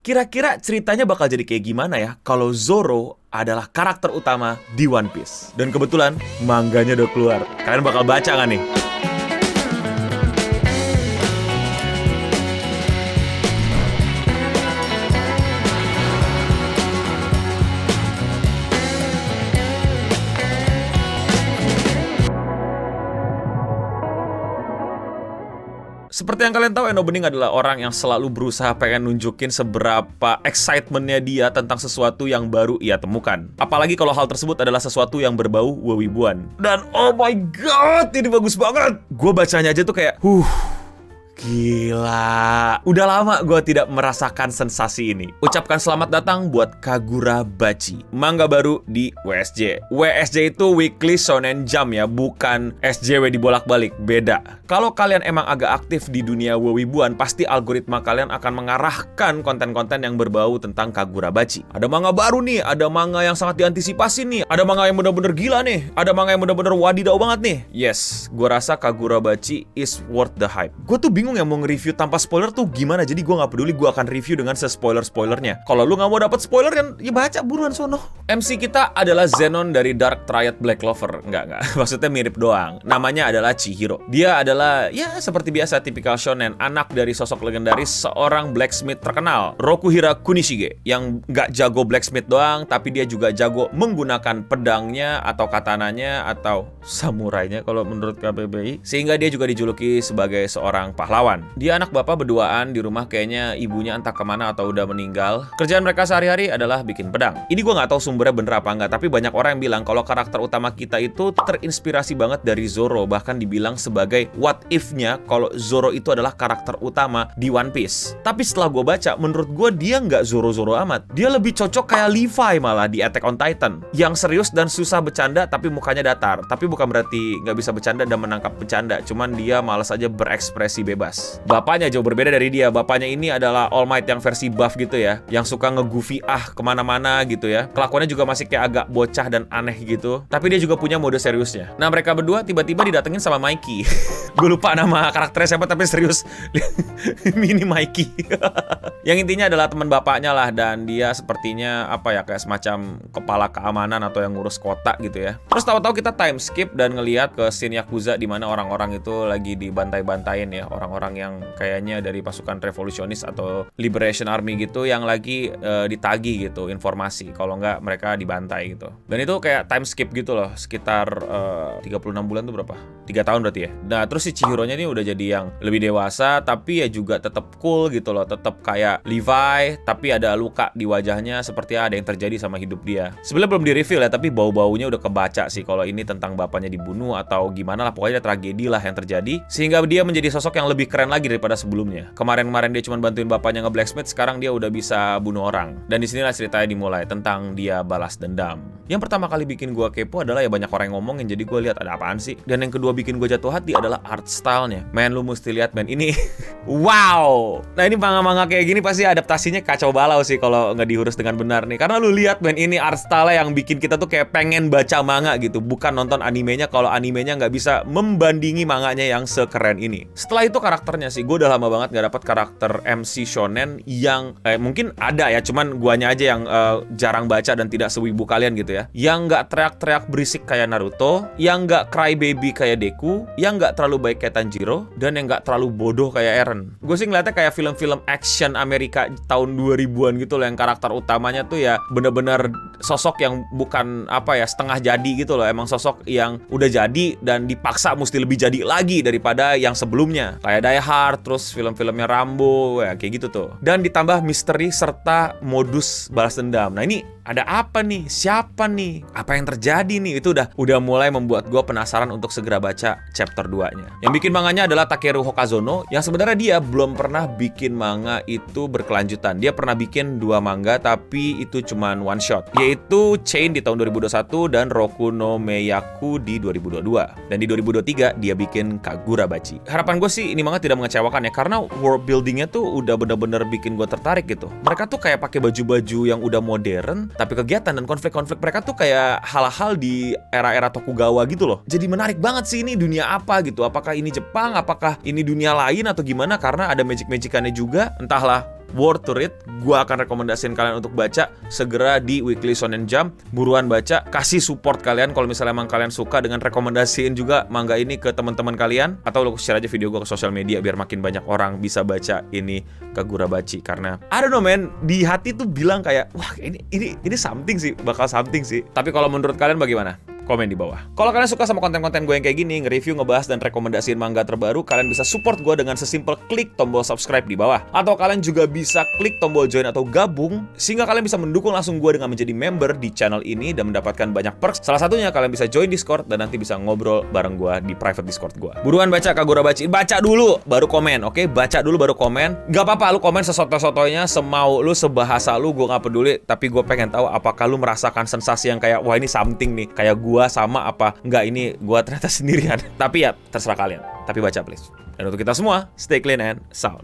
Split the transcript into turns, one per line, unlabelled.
Kira-kira ceritanya bakal jadi kayak gimana ya kalau Zoro adalah karakter utama di One Piece? Dan kebetulan mangganya udah keluar. Kalian bakal baca nggak nih? Seperti yang kalian tahu, Eno Bening adalah orang yang selalu berusaha pengen nunjukin seberapa excitementnya dia tentang sesuatu yang baru ia temukan. Apalagi kalau hal tersebut adalah sesuatu yang berbau wewibuan. Dan oh my god, ini bagus banget. Gue bacanya aja tuh kayak, gila. Udah lama gue tidak merasakan sensasi ini. Ucapkan selamat datang buat Kagura Bachi, manga baru di WSJ. WSJ itu Weekly Shonen Jump ya, bukan SJW dibolak-balik, beda. Kalau kalian emang agak aktif di dunia wewibuan, pasti algoritma kalian akan mengarahkan konten-konten yang berbau tentang Kagura Bachi. Ada manga baru nih, ada manga yang sangat diantisipasi nih, ada manga yang bener-bener gila nih, ada manga yang bener-bener wadidaw banget nih. Yes, gue rasa Kagura Bachi is worth the hype. Gue tuh bingung yang mau nge-review tanpa spoiler tuh gimana. Jadi gue gak peduli, gue akan review dengan se-spoiler-spoilernya. Kalau lu gak mau dapat spoiler kan, ya baca buruan sono. MC kita adalah Zenon dari Dark Triad Black Clover. Enggak. Maksudnya mirip doang. Namanya adalah Chihiro. Dia adalah, ya seperti biasa, tipikal shonen. Anak dari sosok legendaris seorang blacksmith terkenal, Rokuhira Kunishige. Yang gak jago blacksmith doang, tapi dia juga jago menggunakan pedangnya, atau katananya, atau samurainya kalau menurut KBBI. Sehingga dia juga dijuluki sebagai seorang pahlawan. Dia anak bapak berduaan di rumah, kayaknya ibunya entah kemana atau udah meninggal. Kerjaan mereka sehari-hari adalah bikin pedang. Ini gue nggak tahu sumbernya bener apa enggak, tapi banyak orang yang bilang kalau karakter utama kita itu terinspirasi banget dari Zoro. Bahkan dibilang sebagai what if-nya kalau Zoro itu adalah karakter utama di One Piece. Tapi setelah gue baca, menurut gue dia nggak Zoro-Zoro amat. Dia lebih cocok kayak Levi malah di Attack on Titan, yang serius dan susah bercanda tapi mukanya datar. Tapi bukan berarti nggak bisa bercanda dan menangkap bercanda, cuman dia malas aja berekspresi bebas. Bapaknya jauh berbeda dari dia. Bapaknya ini adalah All Might yang versi buff gitu ya, yang suka nge-goofy kemana-mana gitu ya. Kelakuannya juga masih kayak agak bocah dan aneh gitu, tapi dia juga punya mode seriusnya. Nah, mereka berdua tiba-tiba didatengin sama Mikey. Gue lupa nama karakternya siapa, tapi serius mini Mikey. Yang intinya adalah teman bapaknya lah, dan dia sepertinya apa ya, kayak semacam kepala keamanan atau yang ngurus kota gitu ya. Terus tahu-tahu kita time skip dan ngelihat ke scene Yakuza di mana orang-orang itu lagi dibantai-bantain ya, orang-orang yang kayaknya dari pasukan revolusionis atau Liberation Army gitu, yang lagi ditagih gitu informasi kalau nggak mereka dibantai gitu. Dan itu kayak time skip gitu loh, sekitar 36 bulan tuh berapa? 3 tahun berarti ya. Nah, terus si Chihiro-nya ini udah jadi yang lebih dewasa, tapi ya juga tetap cool gitu loh, tetap kayak Levi, tapi ada luka di wajahnya seperti ada yang terjadi sama hidup dia. Sebenarnya belum di-reveal ya, tapi bau-baunya udah kebaca sih kalau ini tentang bapaknya dibunuh atau gimana lah, pokoknya ada tragedi lah yang terjadi sehingga dia menjadi sosok yang lebih keren lagi daripada sebelumnya. Kemarin-kemarin dia cuma bantuin bapaknya nge-blacksmith, sekarang dia udah bisa bunuh orang. Dan disinilah ceritanya dimulai tentang dia balas dendam. Yang pertama kali bikin gua kepo adalah ya banyak orang yang ngomongin, jadi gua lihat ada apaan sih. Dan yang kedua bikin gua jatuh hati adalah art style-nya. Men, lu mesti lihat men, ini wow. Nah, ini manga-manga kayak gini pasti adaptasinya kacau balau sih kalau nggak diurus dengan benar nih. Karena lu lihat men, ini art style yang bikin kita tuh kayak pengen baca manga gitu, bukan nonton animenya kalau animenya nggak bisa membandingi manganya yang sekeren ini. Setelah itu karakternya sih, gue udah lama banget nggak dapat karakter MC shonen yang mungkin ada ya, cuman guanya aja yang jarang baca dan tidak sewibu kalian gitu ya. Yang nggak teriak-teriak berisik kayak Naruto, yang nggak cry baby kayak Deku, yang nggak terlalu baik kayak Tanjiro, dan yang nggak terlalu bodoh kayak Eren. Gue sih ngeliatnya kayak film-film action Amerika tahun 2000-an gitu loh, yang karakter utamanya tuh ya bener-bener sosok yang bukan apa ya, setengah jadi gitu loh. Emang sosok yang udah jadi dan dipaksa mesti lebih jadi lagi daripada yang sebelumnya. Kayak Die Hard, terus film-filmnya Rambo, ya kayak gitu tuh. Dan ditambah misteri serta modus balas dendam. Nah, ini ada apa nih? Siapa nih? Apa yang terjadi nih? Itu udah mulai membuat gue penasaran untuk segera baca chapter 2-nya. Yang bikin manganya adalah Takeru Hokazono, yang sebenarnya dia belum pernah bikin manga itu berkelanjutan. Dia pernah bikin 2 manga, tapi itu cuman one shot, yaitu Chain di tahun 2021 dan Roku no Meiyaku di 2022. Dan di 2023 dia bikin Kagura Bachi. Harapan gue sih ini manga tidak mengecewakan ya, karena world buildingnya tuh udah bener-bener bikin gue tertarik gitu. Mereka tuh kayak pakai baju-baju yang udah modern, tapi kegiatan dan konflik-konflik mereka tuh kayak hal-hal di era-era Tokugawa gitu loh. Jadi menarik banget sih, ini dunia apa gitu. Apakah ini Jepang, apakah ini dunia lain atau gimana, karena ada magic-magicannya juga. Entahlah, worth to read. Gua akan rekomendasiin kalian untuk baca segera di Weekly Shonen Jump. Buruan baca, kasih support kalian kalau misalnya emang kalian suka, dengan rekomendasiin juga manga ini ke teman-teman kalian, atau lo share aja video gua ke sosial media biar makin banyak orang bisa baca ini Kagurabachi. Karena I don't know man, di hati tuh bilang kayak wah ini something sih, bakal something sih. Tapi kalau menurut kalian bagaimana? Komen di bawah. Kalau kalian suka sama konten-konten gue yang kayak gini, nge-review, ngebahas, dan rekomendasiin manga terbaru, kalian bisa support gue dengan sesimpel klik tombol subscribe di bawah. Atau kalian juga bisa klik tombol join atau gabung, sehingga kalian bisa mendukung langsung gue dengan menjadi member di channel ini dan mendapatkan banyak perks. Salah satunya kalian bisa join Discord dan nanti bisa ngobrol bareng gue di private Discord gue. Buruan baca Kagurabachi. Baca dulu, baru komen, oke? Baca dulu, baru komen. Gak apa-apa, lu komen sesotoy-sotoynya, semau lu, sebahasa lu, gue gak peduli. Tapi gue pengen tahu apakah lu merasakan sensasi yang kayak, wah ini something nih. Kayak gue sama apa enggak ini gua ternyata sendirian. Tapi ya terserah kalian. Tapi baca please. Dan untuk kita semua, stay clean and sound.